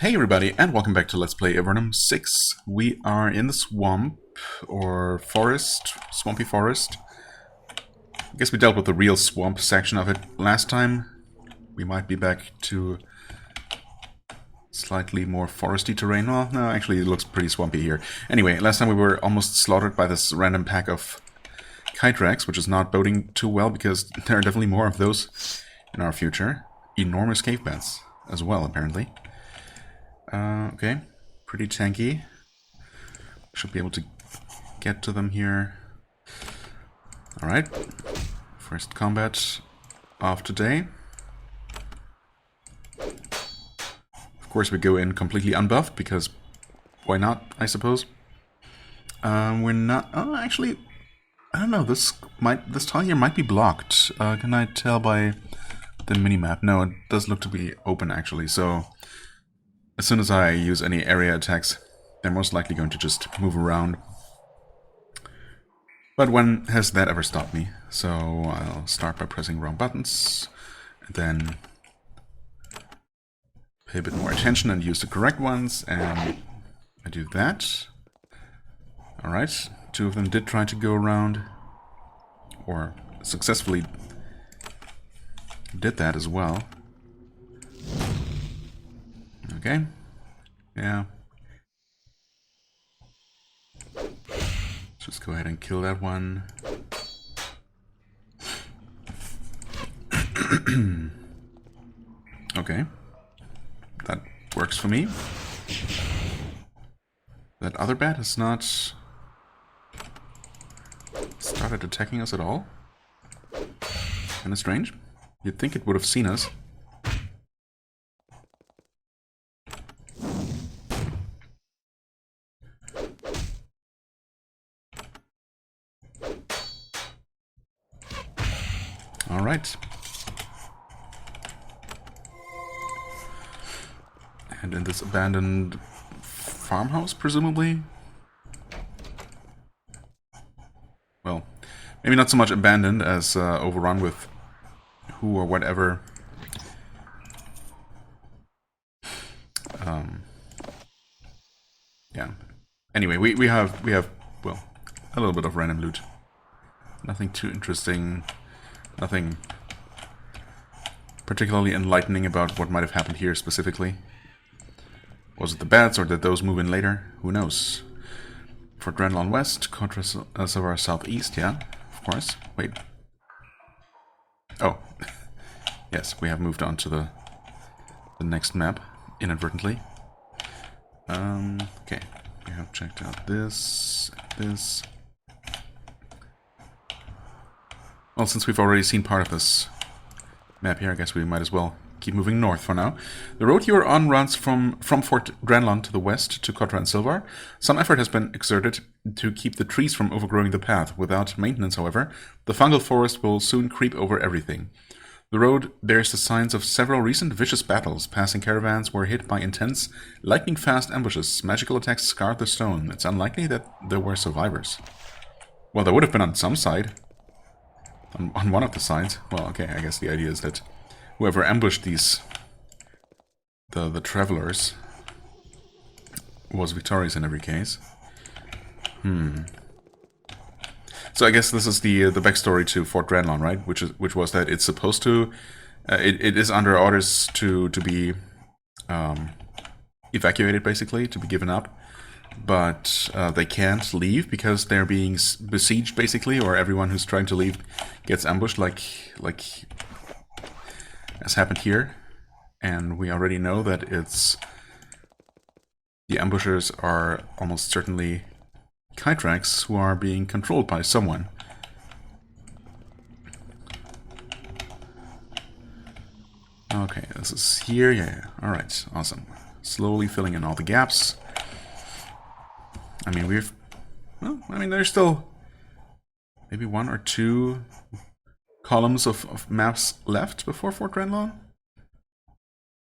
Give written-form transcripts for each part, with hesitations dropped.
Hey everybody, and welcome back to Let's Play Avernum 6. We are in the swamp, or forest, swampy forest. I guess we dealt with the real swamp section of it last time. We might be back to slightly more foresty terrain. Well, no, actually it looks pretty swampy here. Anyway, last time we were almost slaughtered by this random pack of kite wrecks, which is not boding too well, because there are definitely more of those in our future. Enormous cave beds as well, apparently. Okay, pretty tanky. Should be able to get to them here. Alright, first combat of today. Of course we go in completely unbuffed, because why not, I suppose. We're not... Oh, actually, I don't know, this tile here might be blocked. Can I tell by the minimap? No, it does look to be open, actually, so... As soon as I use any area attacks, they're most likely going to just move around. But when has that ever stopped me? So I'll start by pressing wrong buttons, and then pay a bit more attention and use the correct ones, and I do that. Alright, two of them did try to go around, or successfully did that as well. Okay. Yeah. Just go ahead and kill that one. Okay. That works for me. That other bat has not started attacking us at all. Kinda strange. You'd think it would have seen us. Alright. And in this abandoned farmhouse, presumably? Well, maybe not so much abandoned as overrun with who or whatever. Yeah. Anyway, we have well, a little bit of random loot. Nothing too interesting. Nothing particularly enlightening about what might have happened here specifically. Was it the bats, or did those move in later? Who knows? For Drenlon West, Contra Silvar Southeast, yeah, of course. Wait. Oh. Yes, we have moved on to the next map, inadvertently. Okay. We have checked out this. Well, since we've already seen part of this map here, I guess we might as well keep moving north for now. The road you are on runs from Fort Drenlon to the west to Cotra and Silvar. Some effort has been exerted to keep the trees from overgrowing the path. Without maintenance, however, the fungal forest will soon creep over everything. The road bears the signs of several recent vicious battles. Passing caravans were hit by intense, lightning-fast ambushes. Magical attacks scarred the stone. It's unlikely that there were survivors. Well, there would have been on some side. On one of the sides. Well, okay, I guess the idea is that whoever ambushed these... the travelers... was victorious in every case. So I guess this is the backstory to Fort Drenlon, right? Which was that it's supposed to... it is under orders to be... evacuated, basically, to be given up. But they can't leave because they're being besieged, basically, or everyone who's trying to leave gets ambushed, like as happened here. And we already know that it's... the ambushers are almost certainly kite wrecks who are being controlled by someone. Okay, this is here, yeah. Alright, awesome. Slowly filling in all the gaps. I mean, there's still maybe one or two columns of maps left before Fort Drenlon.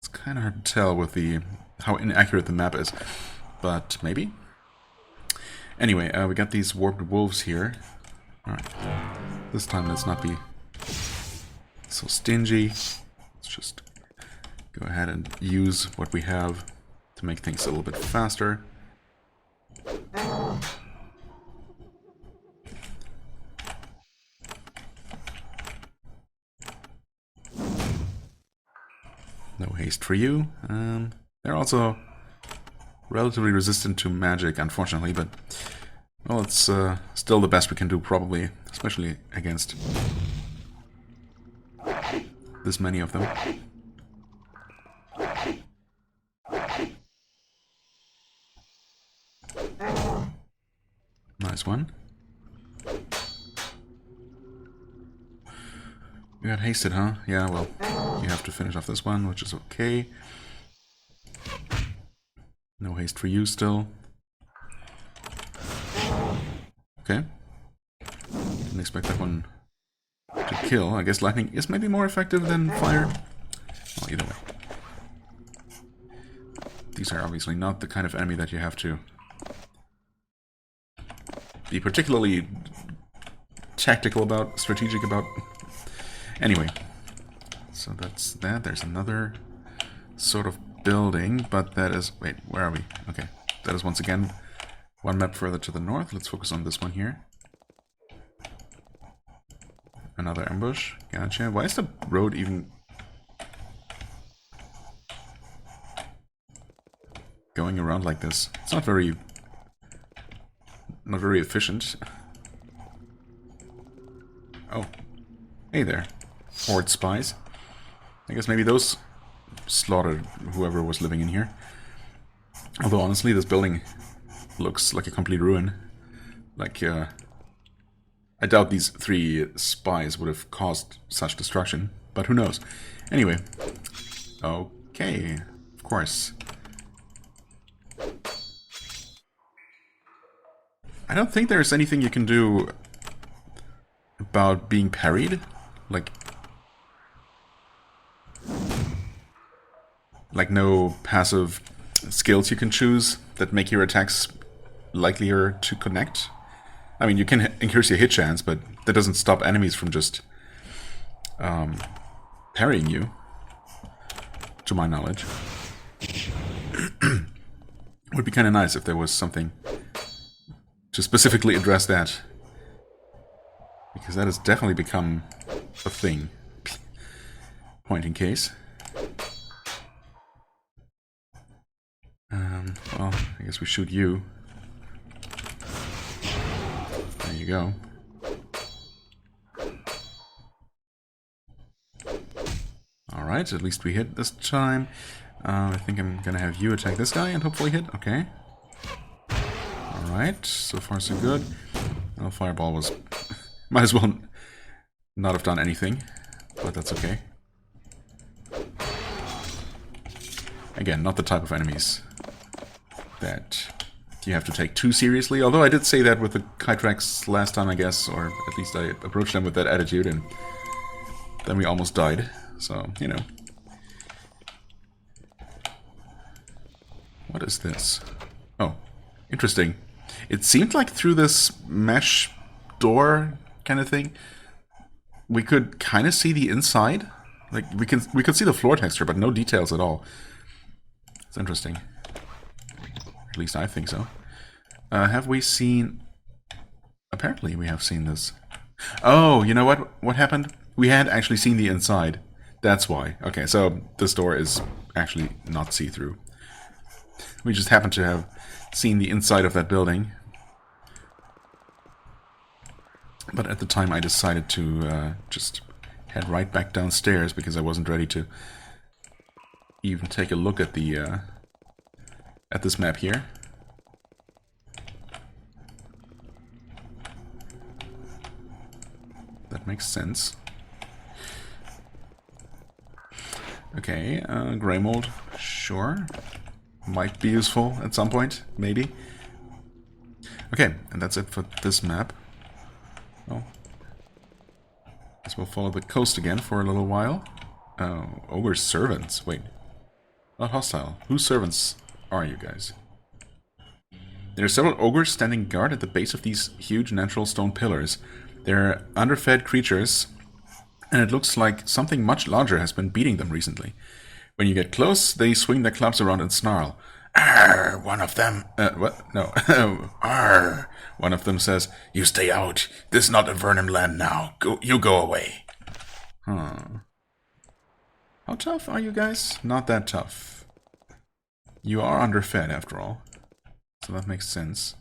It's kind of hard to tell with how inaccurate the map is, but maybe. Anyway, we got these warped wolves here. Alright, this time let's not be so stingy. Let's just go ahead and use what we have to make things a little bit faster. No haste for you. They're also relatively resistant to magic, unfortunately, but well, it's still the best we can do, probably, especially against this many of them. Nice one. You got hasted, huh? Yeah, well, you have to finish off this one, which is okay. No haste for you still. Okay. Didn't expect that one to kill. I guess lightning is maybe more effective than fire. Well, either way. These are obviously not the kind of enemy that you have to be particularly tactical about, strategic about. Anyway, so that's that. There's another sort of building, but that is... Wait, where are we? Okay, that is once again one map further to the north. Let's focus on this one here. Another ambush. Gotcha. Why is the road even going around like this? It's not very efficient. Oh, hey there. Horde spies. I guess maybe those slaughtered whoever was living in here. Although honestly, this building looks like a complete ruin. Like, I doubt these 3 spies would have caused such destruction, but who knows. Anyway, okay, of course. I don't think there's anything you can do about being parried. Like no passive skills you can choose that make your attacks likelier to connect. I mean, you can increase your hit chance, but that doesn't stop enemies from just parrying you, to my knowledge. Would be kind of nice if there was something to specifically address that, because that has definitely become a thing. Point in case. Well, I guess we shoot you. There you go. Alright, at least we hit this time. I think I'm gonna have you attack this guy and hopefully hit. Okay. Alright, so far so good. Well, fireball was... might as well not have done anything, but that's okay. Again, not the type of enemies that you have to take too seriously. Although I did say that with the Kytrax last time, I guess, or at least I approached them with that attitude, and then we almost died. So, you know. What is this? Oh, interesting. It seemed like through this mesh door kind of thing, we could kind of see the inside. Like we could see the floor texture, but no details at all. It's interesting. At least I think so. Have we seen... Apparently we have seen this. Oh, you know what? What happened? We had actually seen the inside. That's why. Okay, so this door is actually not see-through. We just happened to have seen the inside of that building. But at the time I decided to just head right back downstairs because I wasn't ready to even take a look at the at this map here. That makes sense. Okay, grey mold, sure. Might be useful at some point, maybe. Okay, and that's it for this map. Well, guess we'll follow the coast again for a little while. Oh, ogre's servants. Wait. Not hostile. Whose servants are you guys? There are several ogres standing guard at the base of these huge natural stone pillars. They're underfed creatures, and it looks like something much larger has been beating them recently. When you get close, they swing their clubs around and snarl. Arr, one of them... what? No. Arr, one of them says, "You stay out. This is not Avernum land now. You go away." Huh. How tough are you guys? Not that tough. You are underfed, after all. So that makes sense.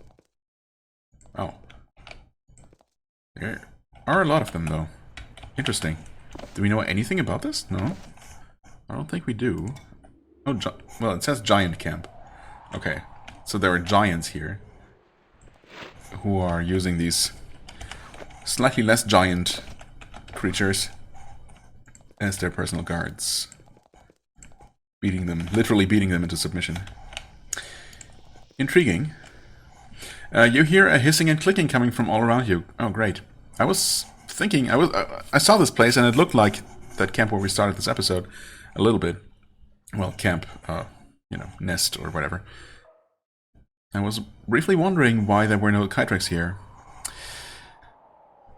Oh. There are a lot of them, though. Interesting. Do we know anything about this? No? I don't think we do. Oh, well, it says giant camp. Okay. So there are giants here who are using these slightly less giant creatures as their personal guards. Beating them, literally beating them into submission. Intriguing. You hear a hissing and clicking coming from all around you. Oh, great. I was thinking, I saw this place and it looked like that camp where we started this episode a little bit. Well, camp, you know, nest or whatever. I was briefly wondering why there were no Kytrex here.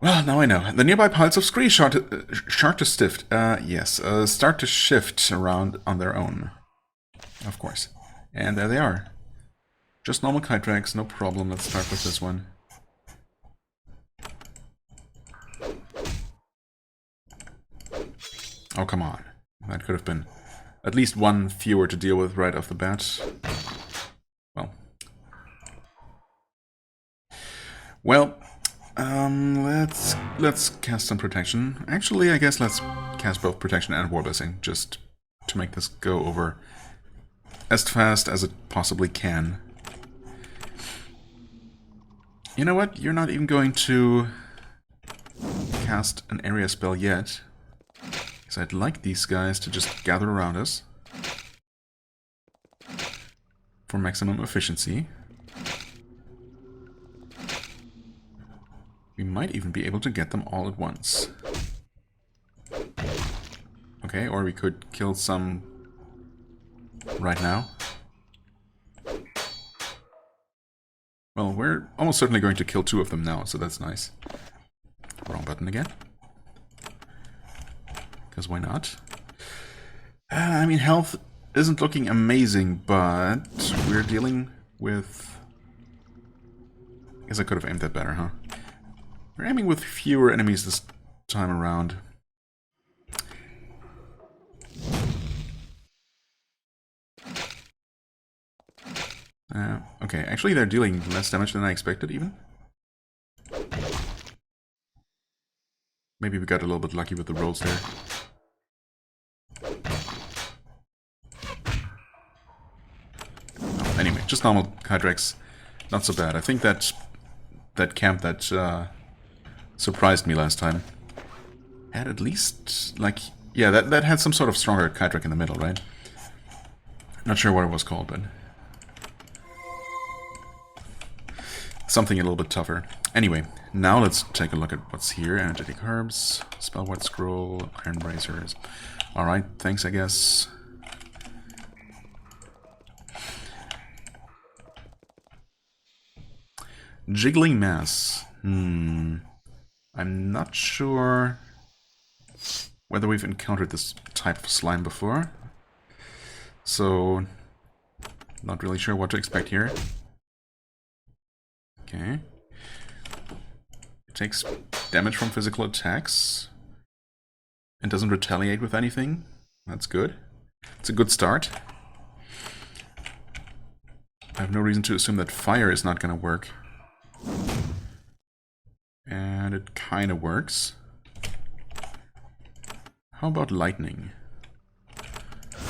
Well, now I know. The nearby piles of scree start to shift around on their own. Of course. And there they are. Just normal Kytrex, no problem. Let's start with this one. Oh, come on. That could have been at least one fewer to deal with right off the bat. Well, let's cast some protection. Actually, I guess let's cast both protection and war blessing, just to make this go over as fast as it possibly can. You know what? You're not even going to cast an area spell yet, because I'd like these guys to just gather around us for maximum efficiency. We might even be able to get them all at once. Okay, or we could kill some right now. Well, we're almost certainly going to kill 2 of them now, so that's nice. Wrong button again. Because why not? I mean, health isn't looking amazing, but we're dealing with... I guess I could have aimed that better, huh? We're aiming with fewer enemies this time around. Okay, actually they're dealing less damage than I expected, even. Maybe we got a little bit lucky with the rolls there. Oh, anyway, just normal Kytrex. Not so bad. I think that camp that surprised me last time had at least, like, yeah, that had some sort of stronger Kytrex in the middle, right? Not sure what it was called, but something a little bit tougher. Anyway, now let's take a look at what's here. Energetic herbs, spellword scroll, iron bracers. Alright, thanks, I guess. Jiggling mass. I'm not sure whether we've encountered this type of slime before. So, not really sure what to expect here. Okay. It takes damage from physical attacks and doesn't retaliate with anything. That's good. It's a good start. I have no reason to assume that fire is not going to work. And it kind of works. How about lightning?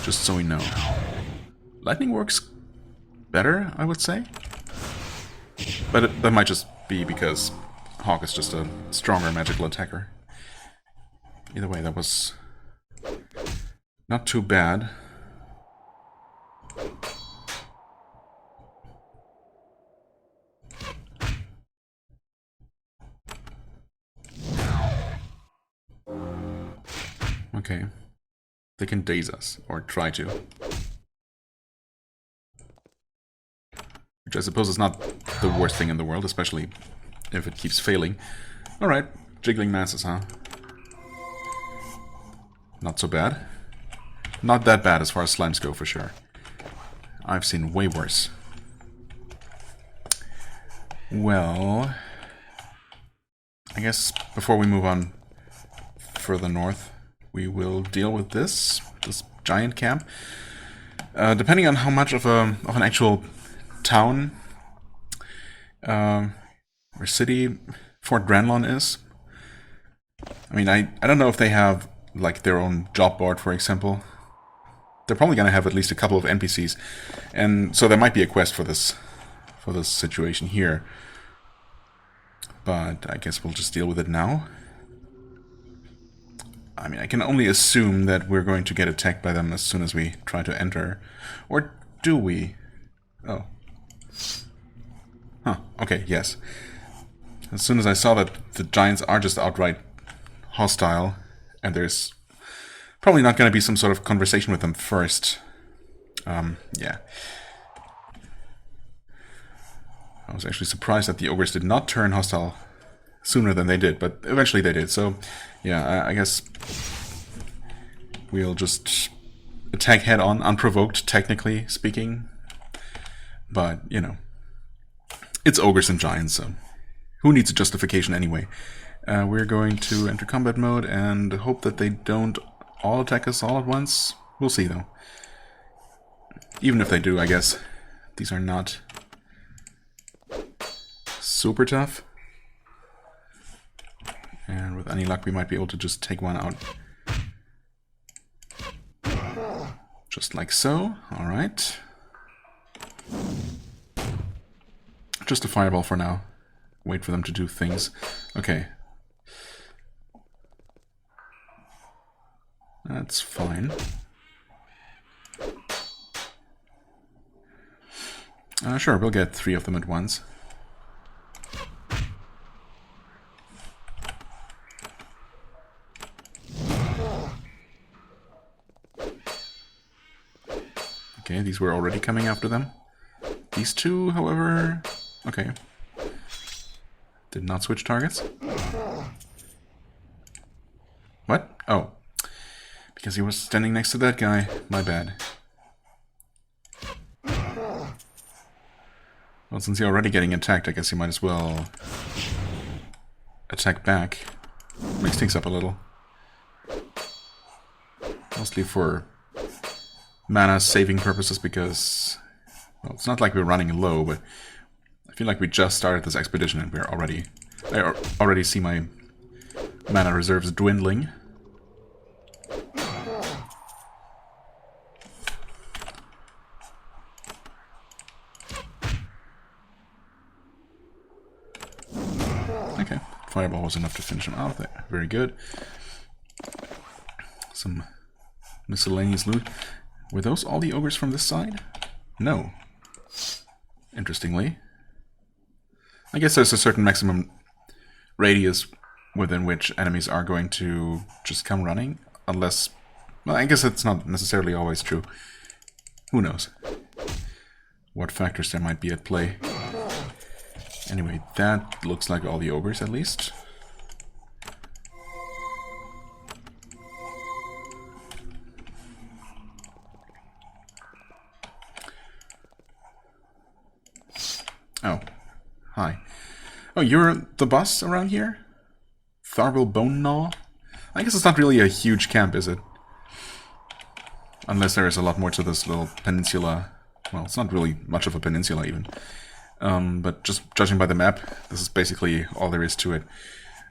Just so we know. Lightning works better, I would say. But that might just be because Hawk is just a stronger magical attacker. Either way, that was not too bad. Okay. They can daze us, or try to. Which I suppose is not the worst thing in the world, especially if it keeps failing. Alright, jiggling masses, huh? Not so bad. Not that bad as far as slimes go, for sure. I've seen way worse. Well, I guess before we move on further north, we will deal with this giant camp. Depending on how much of an actual town or city Fort Dranlon is. I mean, I don't know if they have like their own job board, for example. They're probably gonna have at least a couple of NPCs, and so there might be a quest for this situation here. But I guess we'll just deal with it now. I mean, I can only assume that we're going to get attacked by them as soon as we try to enter. Or do we? Oh. Huh, okay, yes. As soon as I saw that the giants are just outright hostile, and there's probably not going to be some sort of conversation with them first. Yeah. I was actually surprised that the ogres did not turn hostile sooner than they did, but eventually they did. So, yeah, I guess we'll just attack head-on, unprovoked, technically speaking. But, you know, it's ogres and giants, so who needs a justification anyway? We're going to enter combat mode and hope that they don't all attack us all at once. We'll see, though. Even if they do, I guess these are not super tough. And with any luck, we might be able to just take one out. Just like so. Alright. Just a fireball for now. Wait for them to do things. Okay. That's fine. Sure, we'll get 3 of them at once. Okay, these were already coming after them. These two, however... Okay. Did not switch targets. What? Oh. Because he was standing next to that guy. My bad. Well, since you're already getting attacked, I guess you might as well attack back. Mix things up a little. Mostly for mana saving purposes, because, well, it's not like we're running low, but I feel like we just started this expedition and we're already... I already see my mana reserves dwindling. Okay, fireball was enough to finish him out there. Very good. Some miscellaneous loot. Were those all the ogres from this side? No. Interestingly. I guess there's a certain maximum radius within which enemies are going to just come running. Unless... Well, I guess that's not necessarily always true. Who knows what factors there might be at play. Anyway, that looks like all the ogres, at least. Oh. Hi. Oh, you're the boss around here? Tharbil Bone Gnaw? I guess it's not really a huge camp, is it? Unless there is a lot more to this little peninsula. Well, it's not really much of a peninsula, even. But just judging by the map, this is basically all there is to it.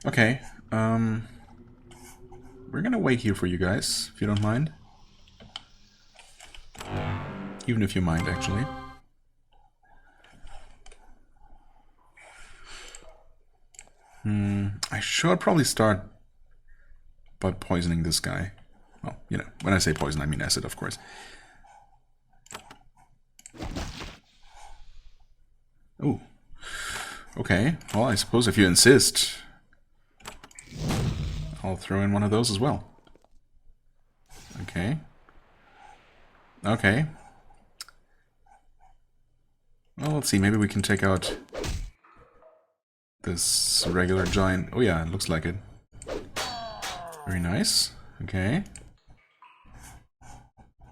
Okay, we're gonna wait here for you guys, if you don't mind. Even if you mind, actually. I should probably start by poisoning this guy. Well, you know, when I say poison, I mean acid, of course. Oh. Okay, well, I suppose if you insist, I'll throw in one of those as well. Okay. Okay. Well, let's see, maybe we can take out this regular giant. Oh yeah, it looks like it. Very nice. Okay.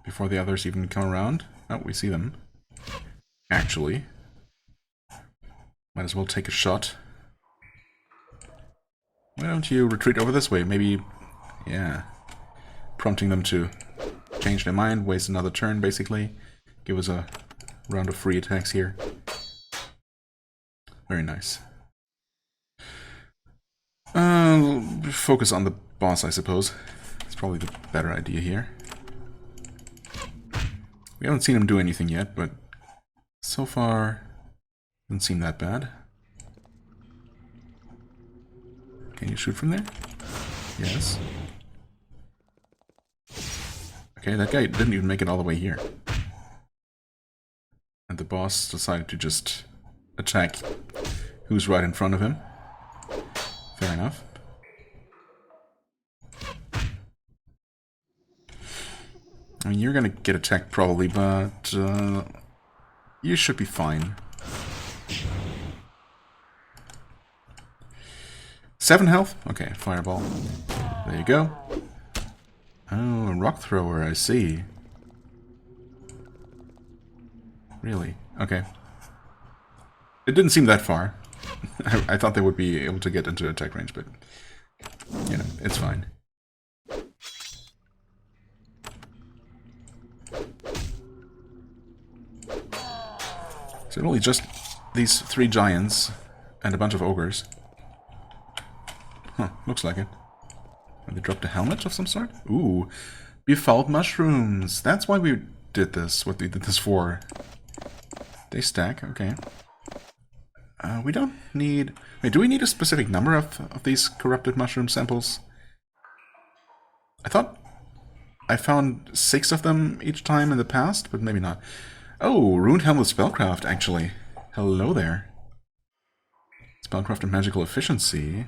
Before the others even come around. Oh, we see them. actually. Might as well take a shot. Why don't you retreat over this way? Maybe, yeah, prompting them to change their mind, waste another turn, basically. Give us a round of free attacks here. Very nice. Focus on the boss, I suppose. It's probably the better idea here. We haven't seen him do anything yet, but so far doesn't seem that bad. Can you shoot from there? Yes. Okay, that guy didn't even make it all the way here. And the boss decided to just attack who's right in front of him. Fair enough. I mean, you're gonna get attacked probably, but you should be fine. 7 health? Okay, fireball. There you go. Oh, a rock thrower, I see. Really? Okay. It didn't seem that far. I thought they would be able to get into attack range, but, you know, it's fine. So really just these 3 giants and a bunch of ogres. Huh, looks like it. And they dropped a helmet of some sort? Ooh, befouled mushrooms. That's why we did this, what we did this for. They stack, okay. We don't need... Wait, do we need a specific number of these corrupted mushroom samples? I thought I found 6 of them each time in the past, but maybe not. Oh, Ruined Helm with Spellcraft, actually. Hello there. Spellcraft and Magical Efficiency.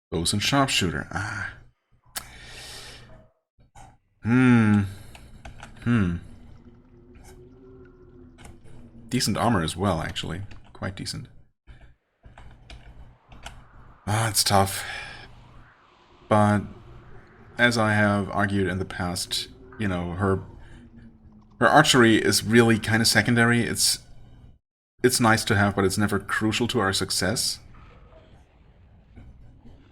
Bows and Sharpshooter. Ah. Decent armor as well, actually. Quite decent. Ah, it's tough. But, as I have argued in the past, you know, her archery is really kind of secondary. It's nice to have, but it's never crucial to our success.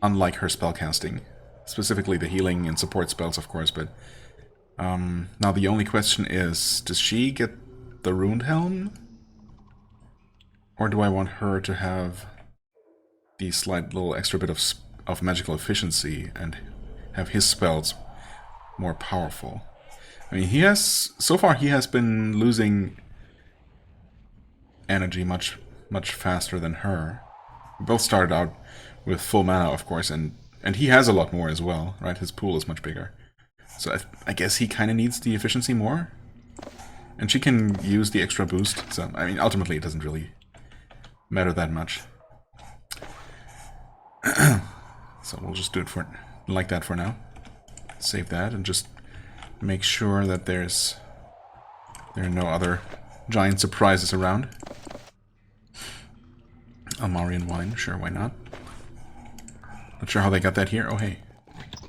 Unlike her spellcasting. Specifically the healing and support spells, of course, but... now the only question is, does she get the Ruined Helm? Or do I want her to have the slight little extra bit of magical efficiency and have his spells more powerful? I mean, so far he has been losing energy much faster than her. We both started out with full mana, of course, and he has a lot more as well, right? His pool is much bigger. So I guess he kind of needs the efficiency more. And she can use the extra boost, so, I mean, ultimately it doesn't really matter that much. So we'll just do it like that for now. Save that and just make sure that there are no other giant surprises around. Almarian wine, sure, why not? Not sure how they got that here. Oh, hey.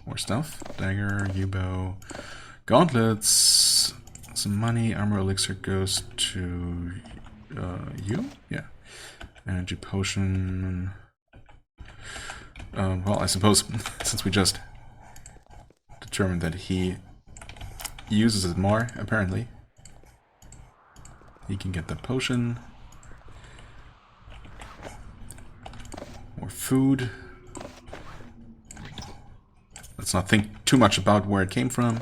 More stuff. Dagger, U-bow, gauntlets, some money, armor elixir goes to you? Yeah. Energy potion. Well, I suppose since we just determined that he uses it more, apparently, he can get the potion. More food. Let's not think too much about where it came from.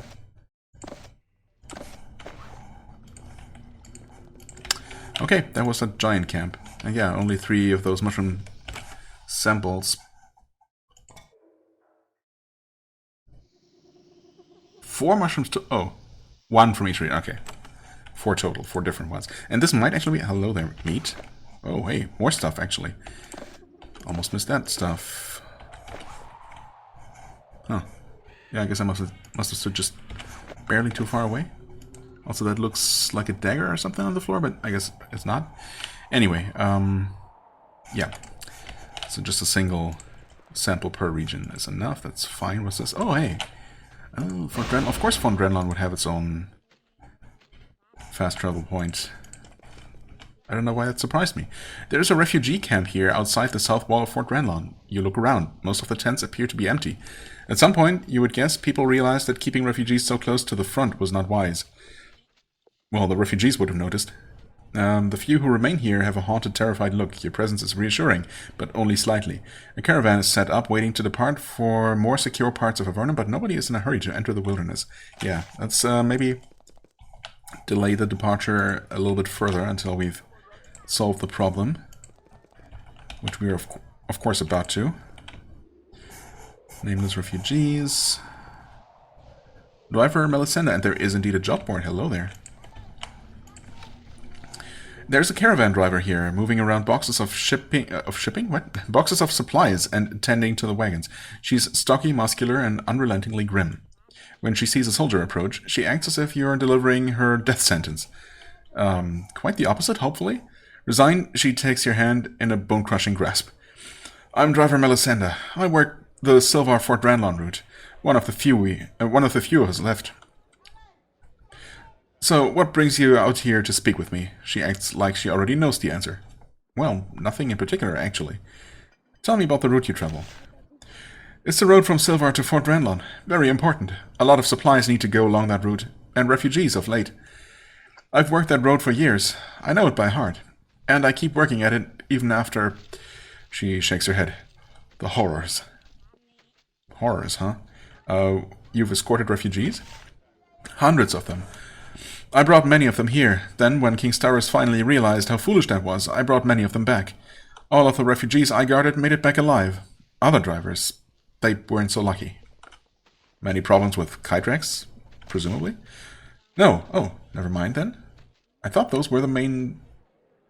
Okay, that was a giant camp. And yeah, only 3 of those mushroom samples. 4 mushrooms to... Oh, 1 from each region. Okay. 4 total, 4 different ones. And this might actually be... Hello there, meat. Oh, hey, more stuff, actually. Almost missed that stuff. Huh. Yeah, I guess I must have stood just barely too far away. Also, that looks like a dagger or something on the floor, but I guess it's not. Anyway, yeah. So just a single sample per region is enough. That's fine. What's this? Oh, hey. Oh, Fort Drenlon. Of course, Fort Drenlon would have its own fast travel point. I don't know why that surprised me. There's a refugee camp here outside the south wall of Fort Ranelon. You look around. Most of the tents appear to be empty. At some point, you would guess people realized that keeping refugees so close to the front was not wise. Well, the refugees would have noticed. The few who remain here have a haunted, terrified look. Your presence is reassuring, but only slightly. A caravan is set up, waiting to depart for more secure parts of Avernum, but nobody is in a hurry to enter the wilderness. Yeah, let's maybe delay the departure a little bit further until we've solved the problem, which we are, of course, about to. Nameless refugees. Driver Melisenda, and there is indeed a job board. Hello there. There's a caravan driver here, moving around boxes of shipping... What? Boxes of supplies and tending to the wagons. She's stocky, muscular, and unrelentingly grim. When she sees a soldier approach, she acts as if you're delivering her death sentence. Quite the opposite, hopefully. Resigned, she takes your hand in a bone-crushing grasp. I'm driver Melisenda. I work the Silvar Fort Ranelon route. One of the few of us left. So, what brings you out here to speak with me? She acts like she already knows the answer. Well, nothing in particular, actually. Tell me about the route you travel. It's the road from Silvar to Fort Ranelon. Very important. A lot of supplies need to go along that route, and refugees of late. I've worked that road for years. I know it by heart. And I keep working at it, even after... She shakes her head. The horrors. Horrors, huh? You've escorted refugees? Hundreds of them. I brought many of them here. Then, when King Starus finally realized how foolish that was, I brought many of them back. All of the refugees I guarded made it back alive. Other drivers, they weren't so lucky. Many problems with Kytrax, presumably? No. Oh, never mind then. I thought those were the main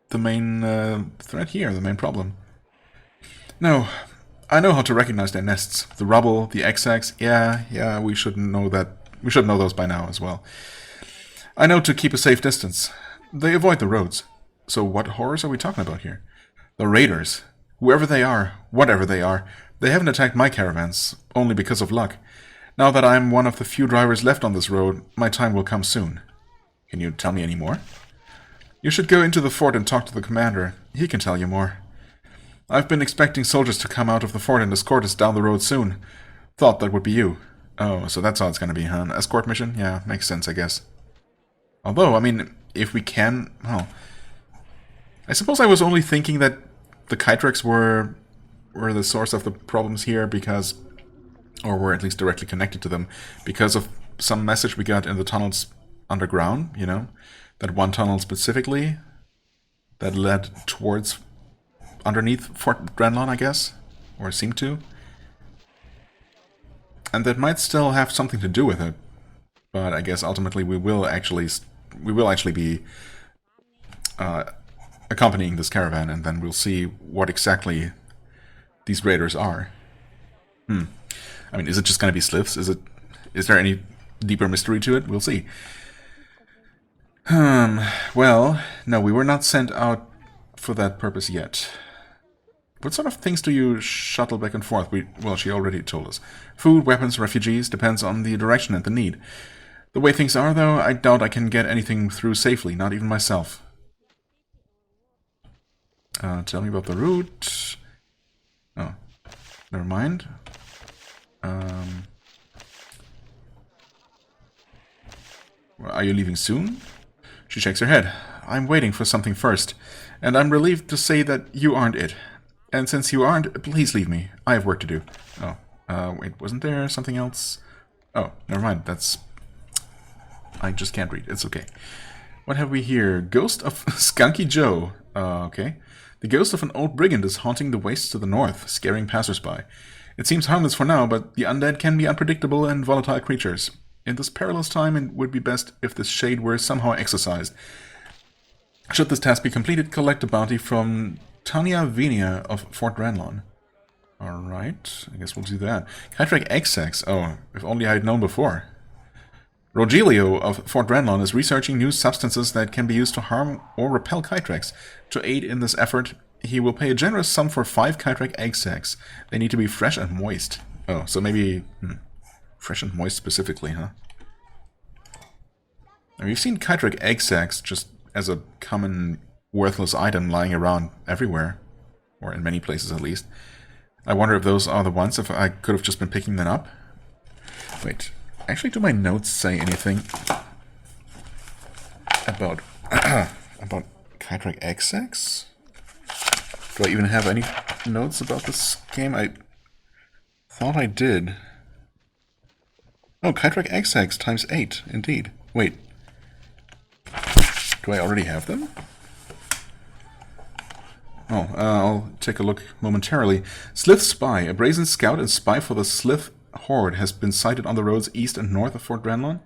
threat here, the main problem. No, I know how to recognize their nests. The rubble, the egg-sacs. Yeah, we should know that. We should know those by now as well. I know to keep a safe distance. They avoid the roads. So what horrors are we talking about here? The raiders. Whoever they are, whatever they are, they haven't attacked my caravans, only because of luck. Now that I'm one of the few drivers left on this road, my time will come soon. Can you tell me any more? You should go into the fort and talk to the commander. He can tell you more. I've been expecting soldiers to come out of the fort and escort us down the road soon. Thought that would be you. Oh, so that's how it's gonna be, huh? An escort mission? Yeah, makes sense, I guess. Although, I mean, if we can... Well, I suppose I was only thinking that the Kytrax were the source of the problems here because... Or were at least directly connected to them because of some message we got in the tunnels underground, you know? That one tunnel specifically that led towards underneath Fort Ranelon, I guess? Or seemed to. And that might still have something to do with it. But I guess ultimately we will actually be accompanying this caravan, and then we'll see what exactly these raiders are. I mean, is it just going to be sliths? Is there any deeper mystery to it? We'll see. Well, no, we were not sent out for that purpose yet. What sort of things do you shuttle back and forth? Well, she already told us. Food, weapons, refugees, depends on the direction and the need. The way things are, though, I doubt I can get anything through safely, not even myself. Tell me about the route. Oh, never mind. Are you leaving soon? She shakes her head. I'm waiting for something first, and I'm relieved to say that you aren't it. And since you aren't, please leave me. I have work to do. Oh, wait, wasn't there something else? Oh, never mind. That's... I just can't read. It's okay. What have we here? Ghost of Skunky Joe. Okay. The ghost of an old brigand is haunting the wastes to the north, scaring passersby. It seems harmless for now, but the undead can be unpredictable and volatile creatures. In this perilous time, it would be best if this shade were somehow exorcised. Should this task be completed, collect a bounty from Tanya Venia of Fort Ranelon. Alright, I guess we'll do that. Kytrax egg-sacs. Oh, if only I had known before. Rogelio of Fort Ranelon is researching new substances that can be used to harm or repel Kytrax. To aid in this effort, he will pay a generous sum for 5 Kytrax egg-sacs. They need to be fresh and moist. Oh, so maybe... fresh and moist specifically, huh? Now, we've seen Kytrax egg-sacs just as a common worthless item lying around everywhere, or in many places at least. I wonder if those are the ones, if I could have just been picking them up. Wait, actually, do my notes say anything about about Kydrack XX? Do I even have any notes about this game? I thought I did. Oh, Kydrack XX times 8, indeed. Wait. Do I already have them? Oh, I'll take a look momentarily. Slith Spy. A brazen scout and spy for the Slith Horde has been sighted on the roads east and north of Fort Dranlon.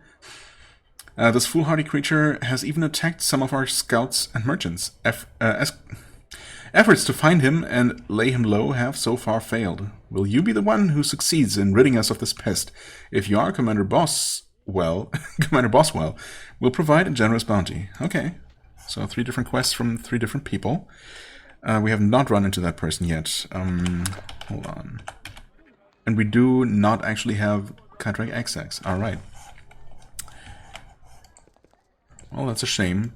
This foolhardy creature has even attacked some of our scouts and merchants. Efforts to find him and lay him low have so far failed. Will you be the one who succeeds in ridding us of this pest? If you are, Commander Boswell, will provide a generous bounty. Okay, so 3 different quests from 3 different people. We have not run into that person yet. Hold on. And we do not actually have Kydrack XX. Alright. Well, that's a shame.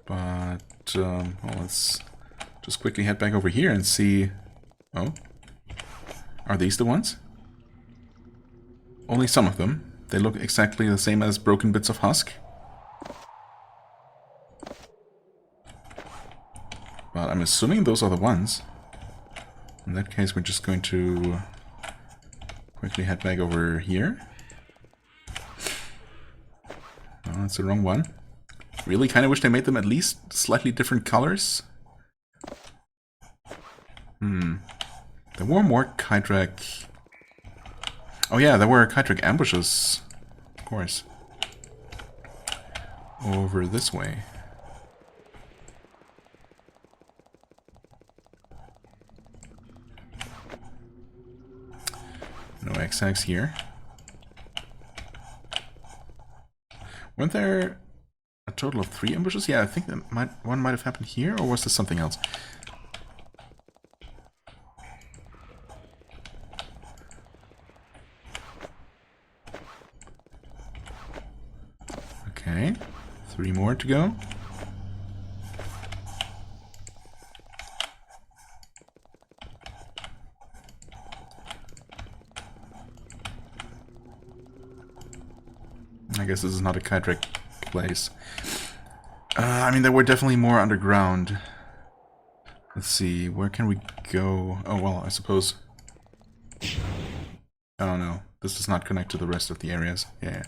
But, well, let's just quickly head back over here and see... Oh? Are these the ones? Only some of them. They look exactly the same as broken bits of husk. But I'm assuming those are the ones. In that case, we're just going to quickly head back over here. Oh, that's the wrong one. Really kind of wish they made them at least slightly different colors. There were more Kydrack... Oh yeah, there were Kydrack ambushes. Of course. Over this way. No XX here. Weren't there a total of 3 ambushes? Yeah, I think that one might have happened here, or was this something else? Okay, 3 more to go. I guess this is not a Kydrack place. I mean, there were definitely more underground. Let's see, where can we go? Oh, well, I suppose... Oh no, this does not connect to the rest of the areas. Yeah.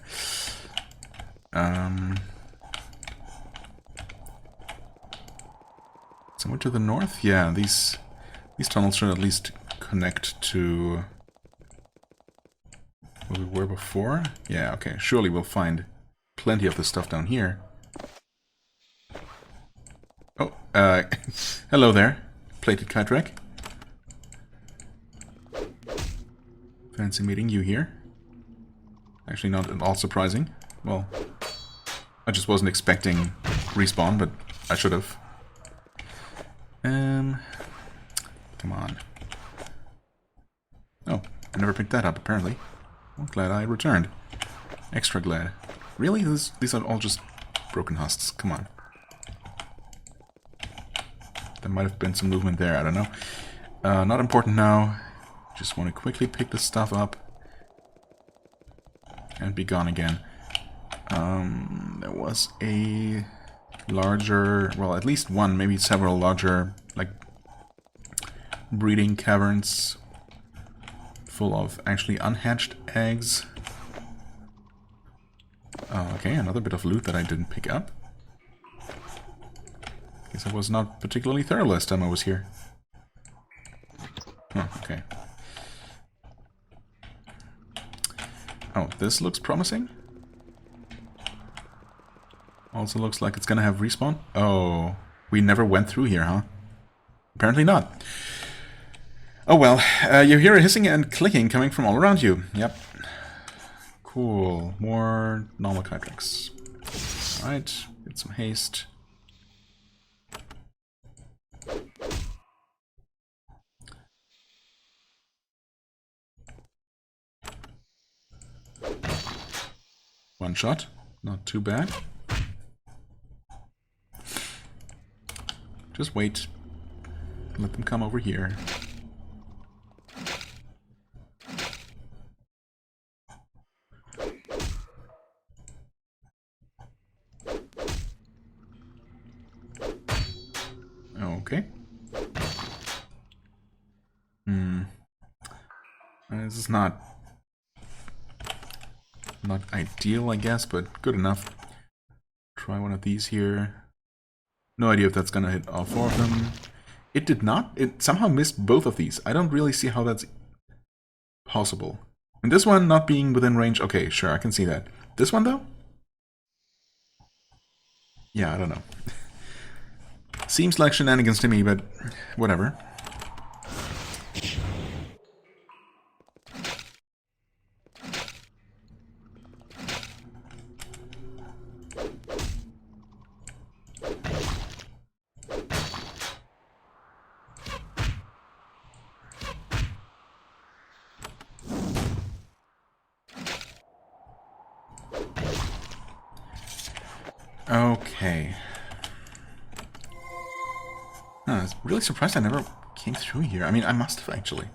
Somewhere to the north? Yeah, these tunnels should at least connect to where we were before. Yeah, okay. Surely we'll find plenty of this stuff down here. Oh, hello there, plated Kydrack. Fancy meeting you here. Actually, not at all surprising. Well, I just wasn't expecting respawn, but I should have. Come on. Oh, I never picked that up, apparently. Well, glad I returned. Extra glad. Really? These are all just broken husks. Come on. There might have been some movement there, I don't know. Not important now. Just want to quickly pick this stuff up. And be gone again. There was a larger, well, at least one, maybe several larger, like, breeding caverns full of actually unhatched eggs. Okay, another bit of loot that I didn't pick up. Guess I was not particularly thorough last time I was here. Oh, okay. Oh, this looks promising. Also looks like it's gonna have respawn. Oh, we never went through here, huh? Apparently not. Oh well, you hear a hissing and clicking coming from all around you. Yep. Cool. More normal Kydracks. Alright, get some haste. One shot. Not too bad. Just wait. Let them come over here. Okay. This is not ideal, I guess, but good enough. Try one of these here. No idea if that's gonna hit all 4 of them. It did not. It somehow missed both of these. I don't really see how that's possible. And this one not being within range, okay, sure, I can see that. This one, though? Yeah, I don't know. Seems like shenanigans to me, but whatever. Okay. I was really surprised I never came through here. I mean, I must have actually.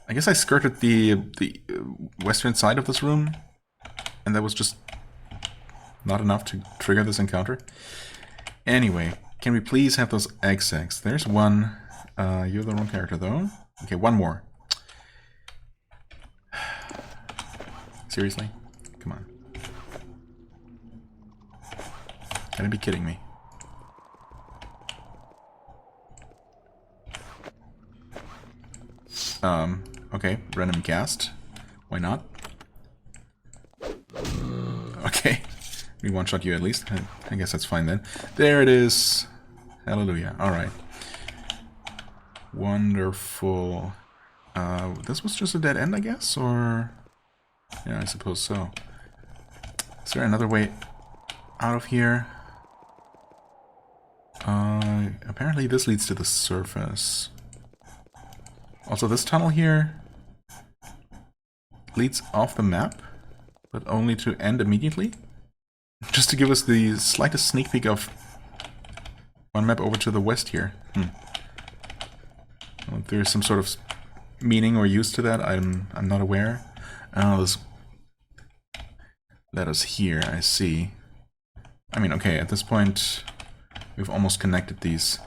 I guess I skirted the western side of this room, and that was just not enough to trigger this encounter. Anyway, can we please have those egg sacs? There's one. You're the wrong character, though. Okay, one more. Seriously? Come on. Gotta be kidding me. Okay, random cast. Why not? Okay. We one-shot you at least. I guess that's fine then. There it is. Hallelujah. Alright. Wonderful. This was just a dead end, I guess? Or... yeah, I suppose so. Is there another way out of here? Apparently this leads to the surface. Also, this tunnel here leads off the map, but only to end immediately. Just to give us the slightest sneak peek of one map over to the west here. Well, if there's some sort of meaning or use to that, I'm not aware. Oh, this led us here, I see. I mean, okay, at this point, we've almost connected these.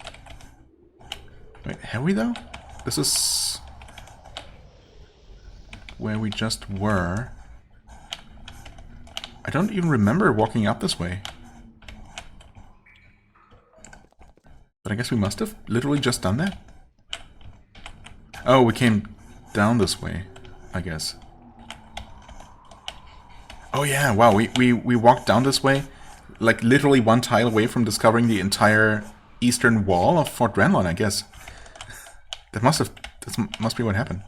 Wait, have we though? This is where we just were. I don't even remember walking up this way. But I guess we must have literally just done that. Oh, we came down this way, I guess. Oh yeah, wow, we walked down this way, like literally one tile away from discovering the entire eastern wall of Fort Dranlon, I guess. That must be what happened.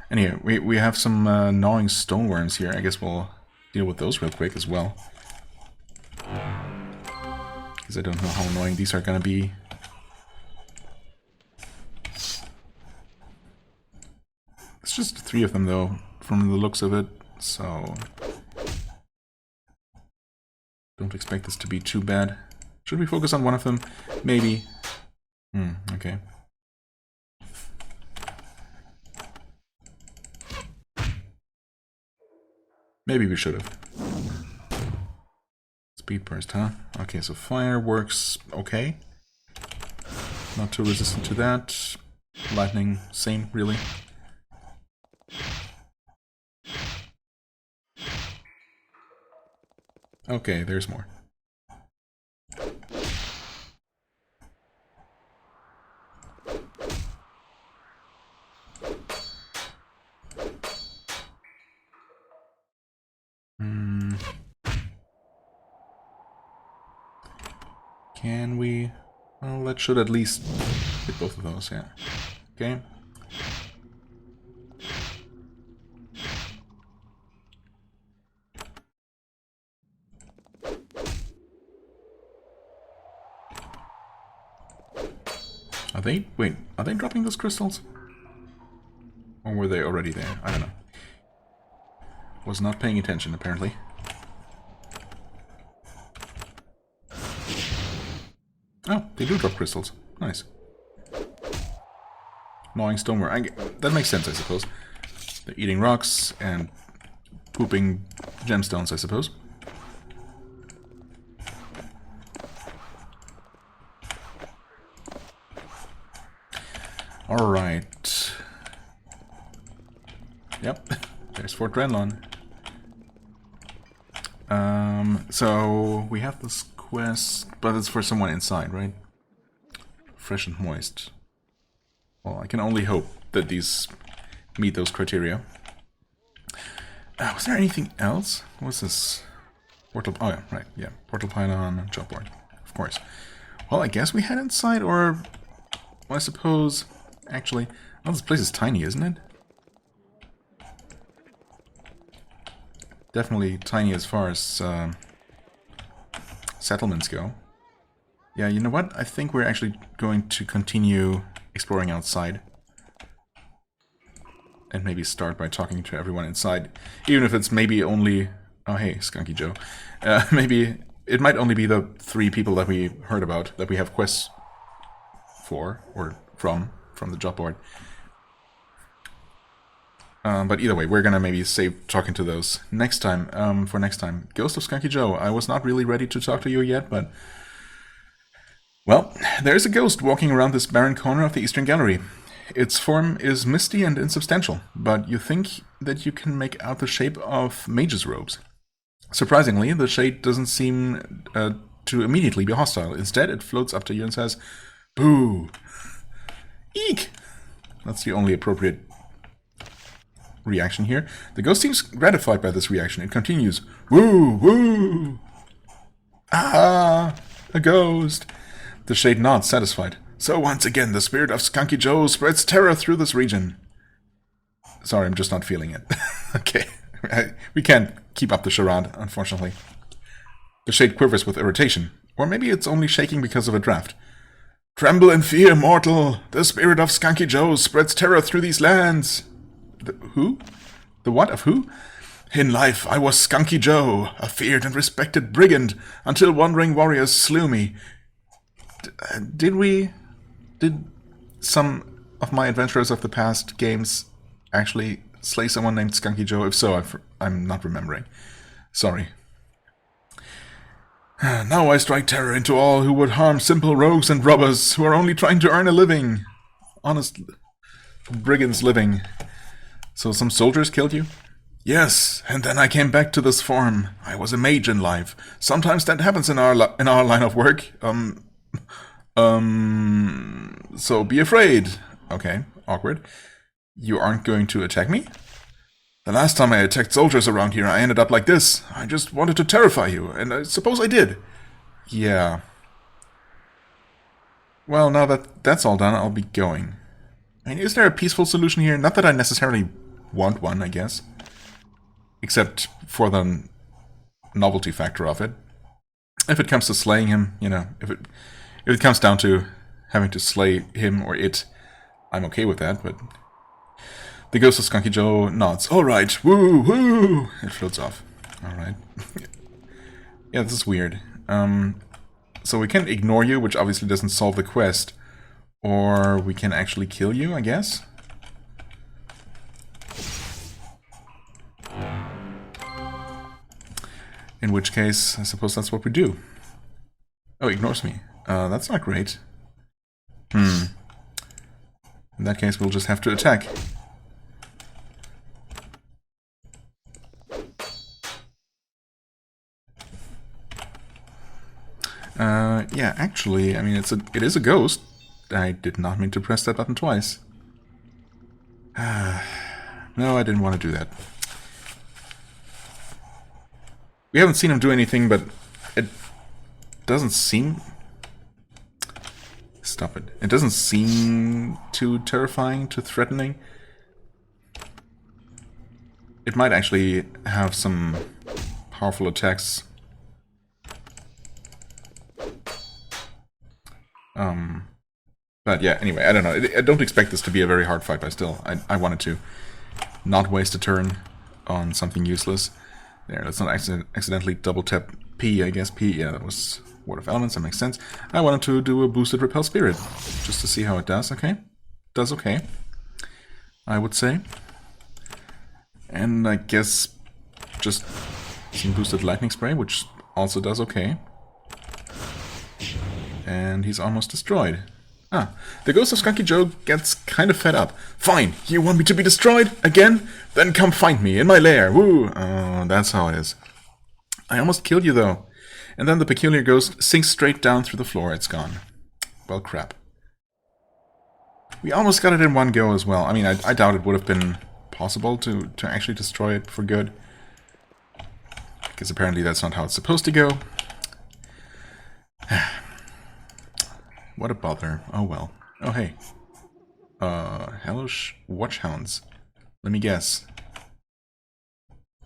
Anyway, we have some gnawing stoneworms here. I guess we'll deal with those real quick as well. Because I don't know how annoying these are gonna be. It's just 3 of them though, from the looks of it, so... don't expect this to be too bad. Should we focus on one of them? Maybe. Okay. Maybe we should have. Speed burst, huh? Okay, so fire works okay. Not too resistant to that. Lightning, same, really. Okay, there's more. Can we... well, that should at least hit both of those, yeah. Okay. Are they... wait, are they dropping those crystals? Or were they already there? I don't know. Was not paying attention, apparently. Oh, they do drop crystals. Nice. Gnawing stoneware. That makes sense, I suppose. They're eating rocks and pooping gemstones, I suppose. Alright. Yep, there's Fort Drenlon. So we have this quest, but it's for someone inside, right? Fresh and moist. Well, I can only hope that these meet those criteria. Was there anything else? What's this? Portal. Oh yeah, right. Yeah, portal pylon, job board, of course. Well, I guess we head inside, or well, I suppose. Actually, well, this place is tiny, isn't it? Definitely tiny as far as settlements go. Yeah, you know what? I think we're actually going to continue exploring outside. And maybe start by talking to everyone inside. Even if it's maybe only... Oh, hey, Skunky Joe. Maybe it might only be the 3 people that we heard about, that we have quests for, or from the job board. But either way, we're gonna maybe save talking to those next time, for next time. Ghost of Skunky Joe, I was not really ready to talk to you yet, but... Well, there's a ghost walking around this barren corner of the Eastern Gallery. Its form is misty and insubstantial, but you think that you can make out the shape of mage's robes. Surprisingly, the shade doesn't seem to immediately be hostile. Instead, it floats up to you and says, "Boo! Eek!" That's the only appropriate reaction here. The ghost seems gratified by this reaction. It continues, "Woo! Woo! Ah! A ghost!" The shade nods, satisfied. "So once again, the spirit of Skunky Joe spreads terror through this region." Sorry, I'm just not feeling it. Okay. We can't keep up the charade, unfortunately. The shade quivers with irritation. Or maybe it's only shaking because of a draft. "Tremble in fear, mortal! The spirit of Skunky Joe spreads terror through these lands." Who? The what of who? "In life, I was Skunky Joe, a feared and respected brigand, until wandering warriors slew me." Did some of my adventurers of the past games actually slay someone named Skunky Joe? If so, I'm not remembering. Sorry. "Now I strike terror into all who would harm simple rogues and robbers who are only trying to earn a living. Honest brigand's living." So some soldiers killed you? "Yes, and then I came back to this form. I was a mage in life. Sometimes that happens in our line of work. So be afraid." Okay, awkward. "You aren't going to attack me?" "The last time I attacked soldiers around here, I ended up like this. I just wanted to terrify you, and I suppose I did." Yeah. Well, now that that's all done, I'll be going. I mean, is there a peaceful solution here? Not that I necessarily want one, I guess. Except for the novelty factor of it. If it comes to slaying him, you know, if it comes down to having to slay him or it, I'm okay with that, but... The ghost of Skunky Joe nods. "Alright, woo, woo!" It floats off. Alright. Yeah, this is weird. So we can ignore you, which obviously doesn't solve the quest. Or we can actually kill you, I guess? In which case, I suppose that's what we do. Oh, ignores me. That's not great. In that case, we'll just have to attack. Yeah, actually, I mean, it is a ghost. I did not mean to press that button twice. No, I didn't want to do that. We haven't seen him do anything, but it doesn't seem... Stop it. It doesn't seem too terrifying, too threatening. It might actually have some powerful attacks. But yeah, anyway, I don't know. I don't expect this to be a very hard fight, but still, I wanted to not waste a turn on something useless. There, let's not accidentally double tap P, I guess. P, yeah, that was Word of Elements, that makes sense. I wanted to do a boosted Repel Spirit, just to see how it does. Okay, does okay, I would say. And I guess just some boosted Lightning Spray, which also does okay. And he's almost destroyed. Ah, the ghost of Skunky Joe gets kind of fed up. Fine, you want me to be destroyed again? Then come find me in my lair. Woo! Oh, that's how it is. I almost killed you though. And then the peculiar ghost sinks straight down through the floor. It's gone. Well, crap. We almost got it in one go as well. I mean, I doubt it would have been possible to actually destroy it for good. Because apparently that's not how it's supposed to go. What a bother. Oh well. Oh hey. Hellish Watchhounds. Let me guess.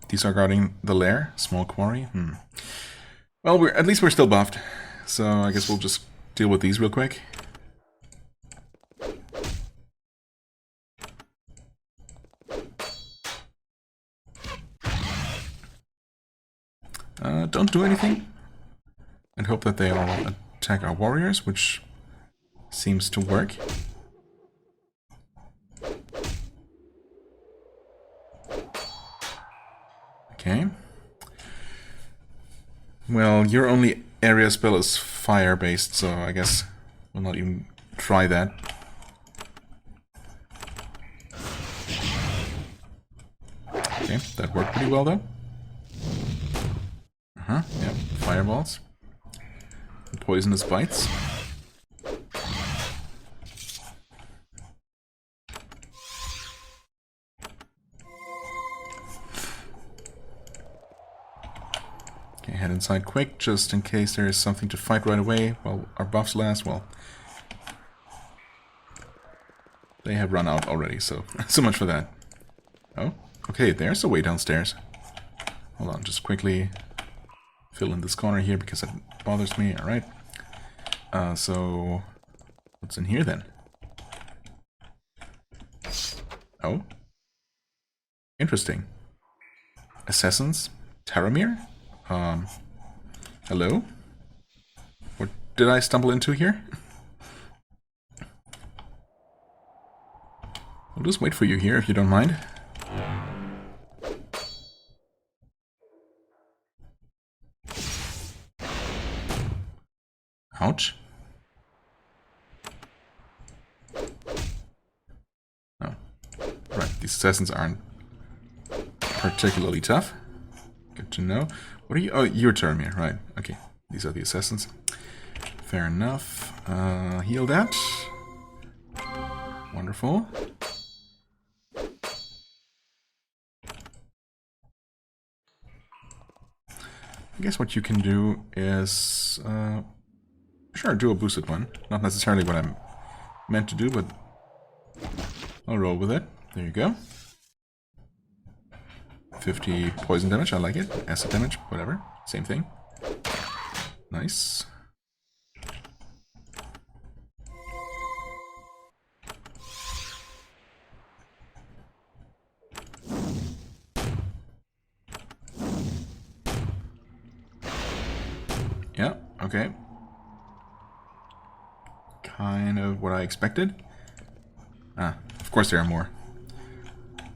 These are guarding the lair? Small quarry? Well, at least we're still buffed. So I guess we'll just deal with these real quick. Don't do anything. And hope that they all attack our warriors, which seems to work. Okay. Well, your only area spell is fire-based, so I guess we'll not even try that. Okay, that worked pretty well though. Yep, fireballs. Poisonous bites. Okay, head inside quick, just in case there is something to fight right away while our buffs last. Well, they have run out already, so so much for that. Oh, okay, there's a way downstairs. Hold on, just quickly fill in this corner here because it bothers me. Alright. So what's in here then? Oh. Interesting. Assassins? Taramir? Hello? What did I stumble into here? I'll just wait for you here if you don't mind. Ouch. Oh. Right, these assassins aren't particularly tough. Good to know. What are you? Oh, your turn here. Right. Okay. These are the assassins. Fair enough. Heal that. Wonderful. I guess what you can do is... sure, do a boosted one. Not necessarily what I'm meant to do, but I'll roll with it. There you go. 50 poison damage, I like it. Acid damage, whatever. Same thing. Nice. Yeah, okay. Kind of what I expected. Ah, of course there are more.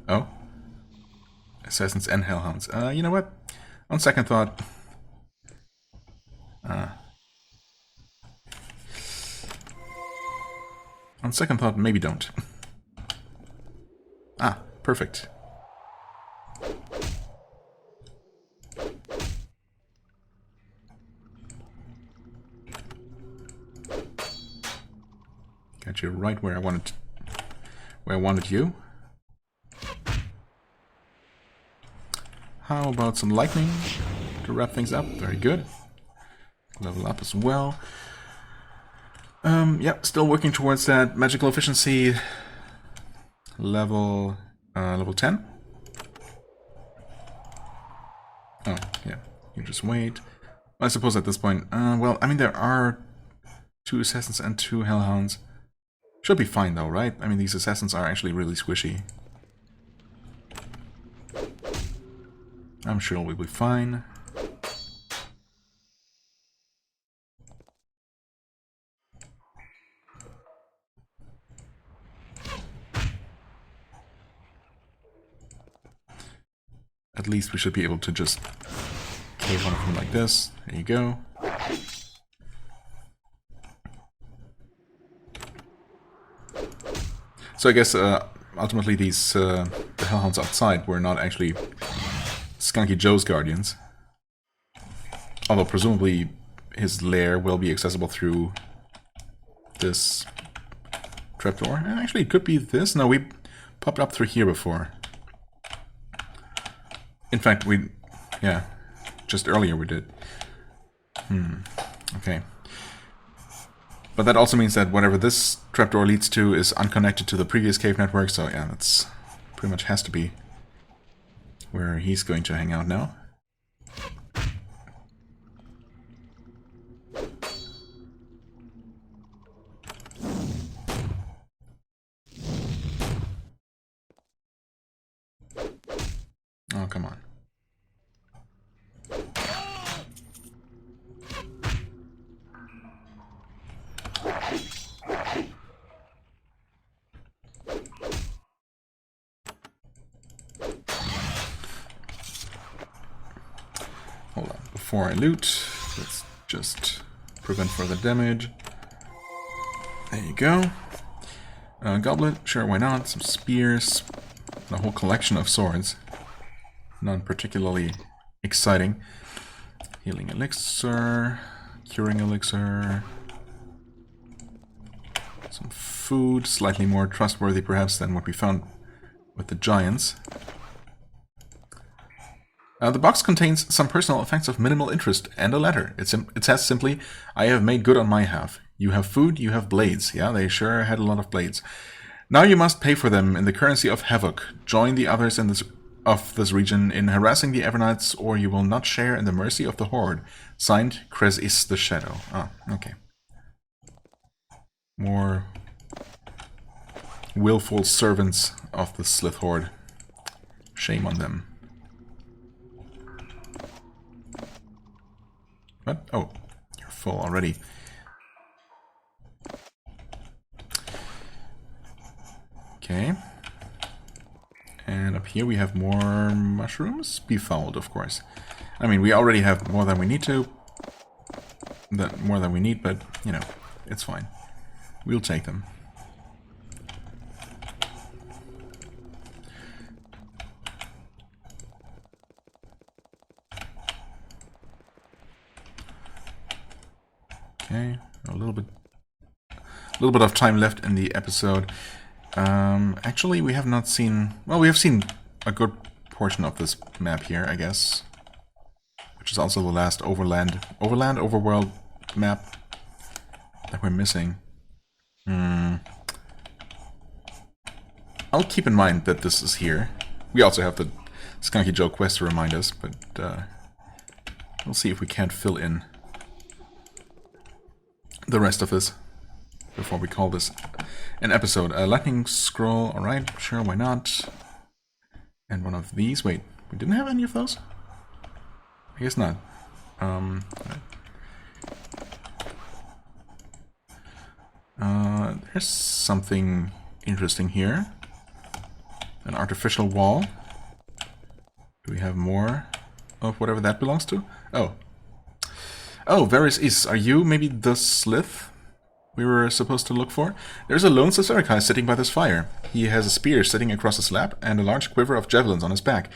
Oh. Assassins and Hellhounds. You know what? On second thought... on second thought, maybe don't. Ah, perfect. Got you right where I wanted you. How about some lightning to wrap things up? Very good. Level up as well. Yep, still working towards that magical efficiency level 10. Oh, yeah. You just wait. I suppose at this point, well, I mean, there are 2 assassins and 2 hellhounds. Should be fine though, right? I mean, these assassins are actually really squishy. I'm sure we'll be fine. at least we should be able to just cave one of them like this. There you go. So I guess ultimately these the hellhounds outside were not actually Skunky Joe's guardians. Although presumably his lair will be accessible through this trapdoor. Actually, it could be this. No, we popped up through here before. In fact, yeah, just earlier we did. Okay. But that also means that whatever this trapdoor leads to is unconnected to the previous cave network, so yeah, that's pretty much has to be where he's going to hang out now. Oh, come on. Hold on. Before I loot, let's just prevent further damage. There you go. Goblet, sure, why not? Some spears. A whole collection of swords. Not particularly exciting. Healing elixir, curing elixir, some food, slightly more trustworthy perhaps than what we found with the giants. The box contains some personal effects of minimal interest and a letter. It says simply, I have made good on my half. You have food, you have blades. Yeah, they sure had a lot of blades. Now you must pay for them in the currency of havoc. Join the others in this region in harassing the Evernites, or you will not share in the mercy of the Horde. Signed, Krez is the Shadow. Ah, okay. More willful servants of the Slith Horde. Shame on them. What? Oh, you're full already. Okay. And up here we have more mushrooms. Befouled, of course. I mean, we already have more than we need to. More than we need, but, you know, it's fine. We'll take them. Okay, a little bit of time left in the episode. Actually, we have not seen... Well, we have seen a good portion of this map here, I guess. Which is also the last overworld map that we're missing. I'll keep in mind that this is here. We also have the Skunky Joe quest to remind us, but we'll see if we can't fill in the rest of this before we call this an episode. A lightning scroll, alright, sure, why not? And one of these, wait, we didn't have any of those? I guess not. There's something interesting here. An artificial wall. Do we have more of whatever that belongs to? Oh. Oh, Varys Is, are you maybe the Slith we were supposed to look for? There's a lone Sasarakai sitting by this fire. He has a spear sitting across his lap and a large quiver of javelins on his back.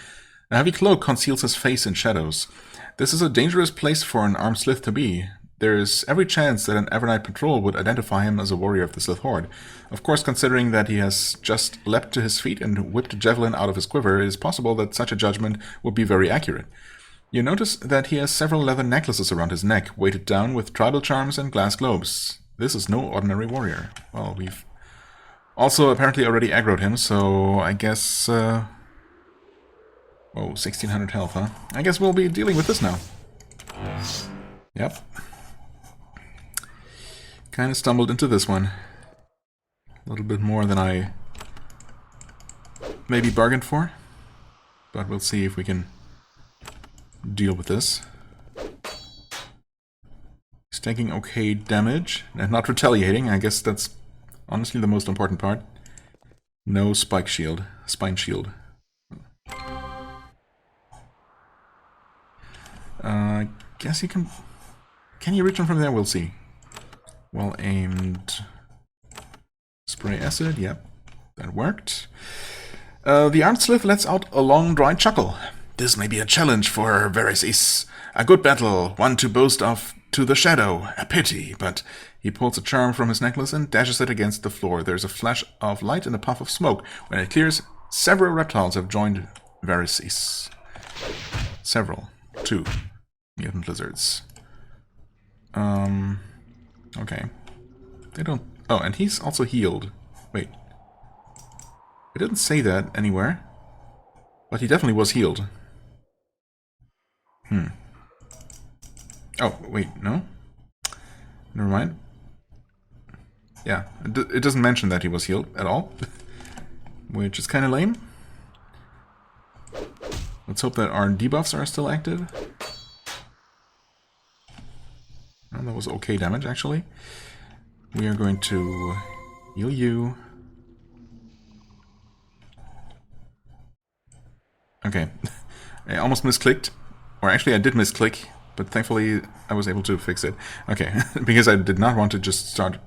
A heavy cloak conceals his face in shadows. This is a dangerous place for an armed Slith to be. There is every chance that an Avernite patrol would identify him as a warrior of the Slith Horde. Of course, considering that he has just leapt to his feet and whipped a javelin out of his quiver, it is possible that such a judgment would be very accurate. You notice that he has several leather necklaces around his neck, weighted down with tribal charms and glass globes. This is no ordinary warrior. Well, we've also apparently already aggroed him, so I guess... Whoa, 1600 health, huh? I guess we'll be dealing with this now. Yep. Kind of stumbled into this one. A little bit more than I maybe bargained for. But we'll see if we can deal with this. He's taking okay damage and not retaliating. I guess that's honestly the most important part. No spine shield. Guess you can... Can you reach them from there? We'll see. Well aimed... Spray acid, yep. That worked. The armed slith lets out a long, dry chuckle. This may be a challenge for Veresis. A good battle, one to boast of to the shadow. A pity, but... He pulls a charm from his necklace and dashes it against the floor. There's a flash of light and a puff of smoke. When it clears, several reptiles have joined Veresis. Several. 2 mutant lizards. Okay. They don't... Oh, and he's also healed. Wait. It didn't say that anywhere. But he definitely was healed. Oh, wait, no? Never mind. Yeah, it doesn't mention that he was healed at all. Which is kind of lame. Let's hope that our debuffs are still active. Oh, that was okay damage, actually. We are going to heal you. Okay. I almost misclicked. Or actually, I did misclick, but thankfully I was able to fix it. Okay, because I did not want to just start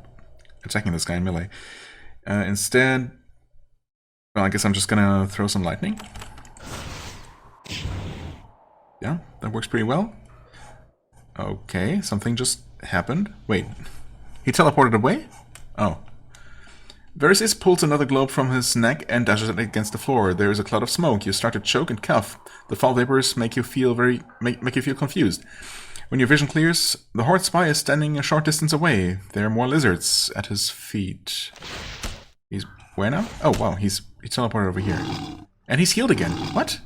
attacking this guy in melee. Instead, well, I guess I'm just gonna throw some lightning. Yeah, that works pretty well. Okay, something just happened. Wait, he teleported away? Oh. Veresis pulls another globe from his neck and dashes it against the floor. There is a cloud of smoke. You start to choke and cough. The foul vapors make you feel make you feel confused. When your vision clears, the horde spy is standing a short distance away. There are more lizards at his feet. He's where now? Oh wow, he teleported over here. And he's healed again. What?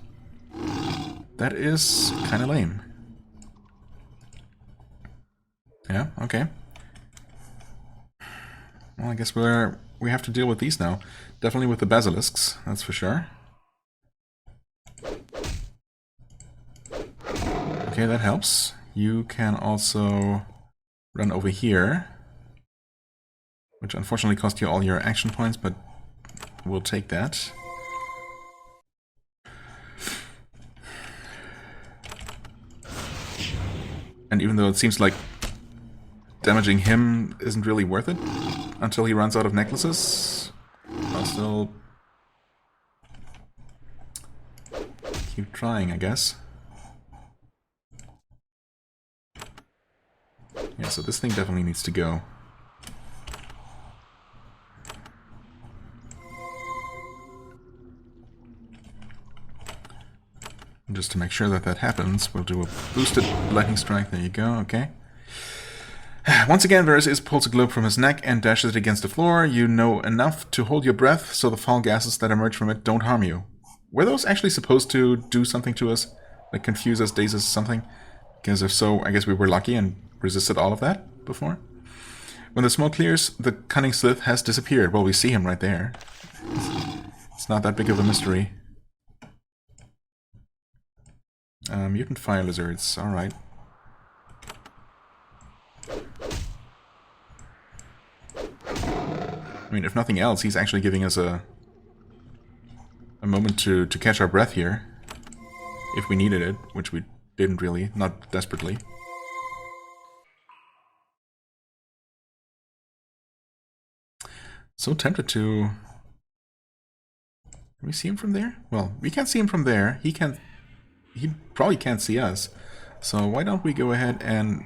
That is kind of lame. Yeah, okay. Well, I guess we have to deal with these now. Definitely with the basilisks, that's for sure. Okay, that helps. You can also run over here, which unfortunately cost you all your action points, but we'll take that. And even though it seems like damaging him isn't really worth it until he runs out of necklaces, I'll still keep trying, I guess. Yeah, so this thing definitely needs to go. And just to make sure that that happens, we'll do a boosted lightning strike. There you go, okay. Once again, Veresis pulls a globe from his neck and dashes it against the floor. You know enough to hold your breath so the foul gases that emerge from it don't harm you. Were those actually supposed to do something to us? Like confuse us, daze us, something? Because if so, I guess we were lucky and resisted all of that before. When the smoke clears, the cunning slith has disappeared. Well, we see him right there. It's not that big of a mystery. Mutant fire lizards, alright. I mean, if nothing else, he's actually giving us a moment to catch our breath here. If we needed it, which we didn't really, not desperately. So tempted to... Can we see him from there? Well, we can't see him from there. He probably can't see us. So why don't we go ahead and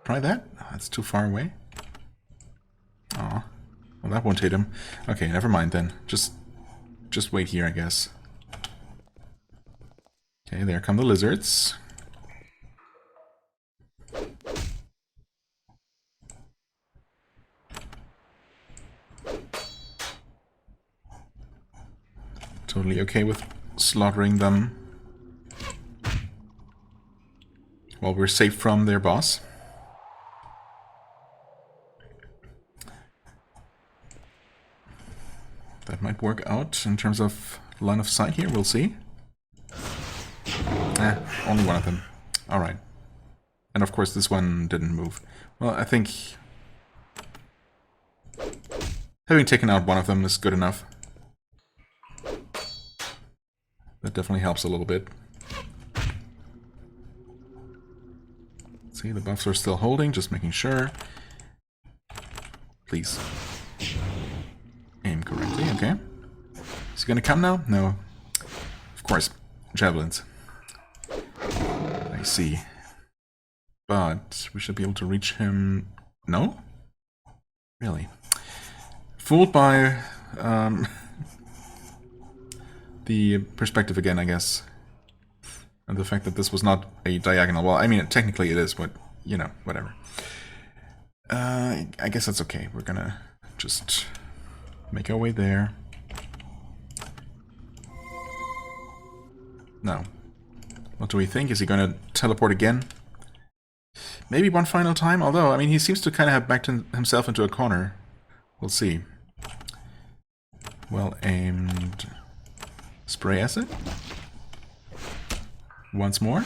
try that? Oh, that's too far away. Aw. Well, that won't hit him. Okay, never mind then. Just wait here, I guess. Okay, there come the lizards. Totally okay with slaughtering them while we're safe from their boss. That might work out in terms of line of sight here, we'll see. Only one of them. Alright. And of course this one didn't move. Well, I think having taken out one of them is good enough. That definitely helps a little bit. See, the buffs are still holding, just making sure. Please. Aim correctly, okay. Is he gonna come now? No. Of course. Javelins. I see. But we should be able to reach him... No? Really? Fooled by the perspective again, I guess. And the fact that this was not a diagonal wall. I mean, technically it is, but, you know, whatever. I guess that's okay. We're gonna just make our way there. No. What do we think? Is he gonna teleport again? Maybe one final time, although, I mean, he seems to kind of have backed himself into a corner. We'll see. Well aimed. Spray acid. Once more.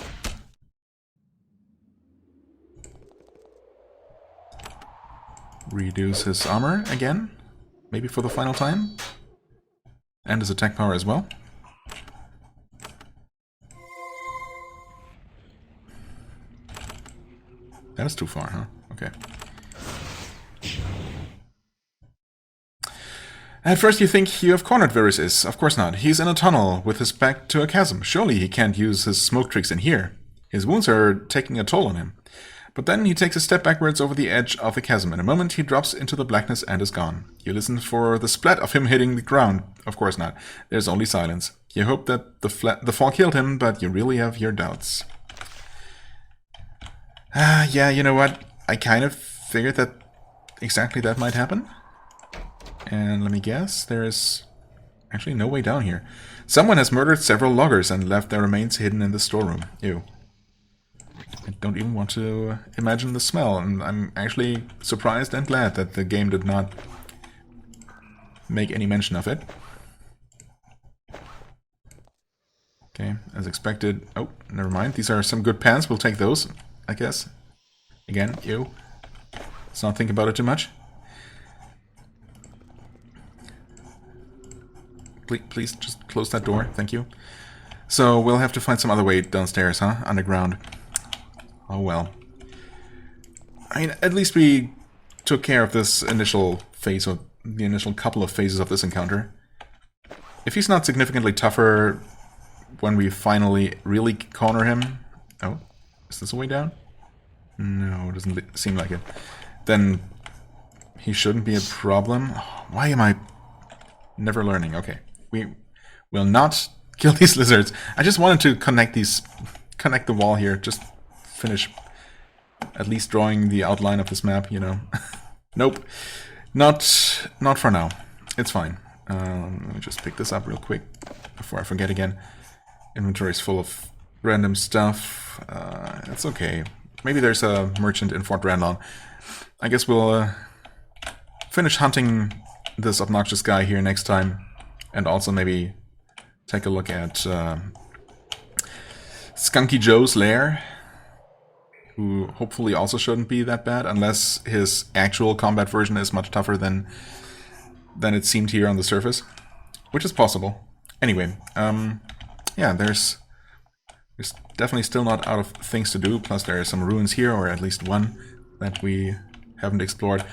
Reduce his armor again. Maybe for the final time. And his attack power as well. That is too far, huh? Okay. At first you think you have cornered Virus. Of course not. He's in a tunnel with his back to a chasm. Surely he can't use his smoke tricks in here. His wounds are taking a toll on him. But then he takes a step backwards over the edge of the chasm. In a moment he drops into the blackness and is gone. You listen for the splat of him hitting the ground. Of course not. There's only silence. You hope that the fall killed him, but you really have your doubts. Yeah, you know what? I kind of figured that exactly that might happen. And let me guess, there is actually no way down here. Someone has murdered several loggers and left their remains hidden in the storeroom. Ew. I don't even want to imagine the smell, and I'm actually surprised and glad that the game did not make any mention of it. Okay, as expected. Oh, never mind. These are some good pants. We'll take those, I guess. Again, ew. Let's not think about it too much. Please just close that door. Thank you. So we'll have to find some other way downstairs, huh? Underground. Oh well. I mean, at least we took care of this initial phase, or the initial couple of phases of this encounter. If he's not significantly tougher when we finally really corner him... Oh, is this a way down? No, it doesn't seem like it. Then he shouldn't be a problem. Why am I never learning? Okay. We will not kill these lizards. I just wanted to connect the wall here. Just finish at least drawing the outline of this map, you know. Nope. Not for now. It's fine. Let me just pick this up real quick before I forget again. Inventory is full of random stuff. It's okay. Maybe there's a merchant in Fort Ranlon. I guess we'll finish hunting this obnoxious guy here next time. And also maybe take a look at Skunky Joe's lair, who hopefully also shouldn't be that bad, unless his actual combat version is much tougher than it seemed here on the surface, which is possible. Anyway, yeah, there's definitely still not out of things to do, plus there are some ruins here, or at least one that we haven't explored.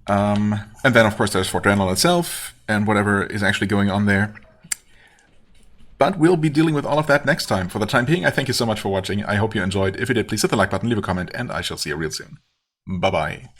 And then, of course, there's Fort Ranlon itself, and whatever is actually going on there. But we'll be dealing with all of that next time. For the time being, I thank you so much for watching. I hope you enjoyed. If you did, please hit the like button, leave a comment, and I shall see you real soon. Bye-bye.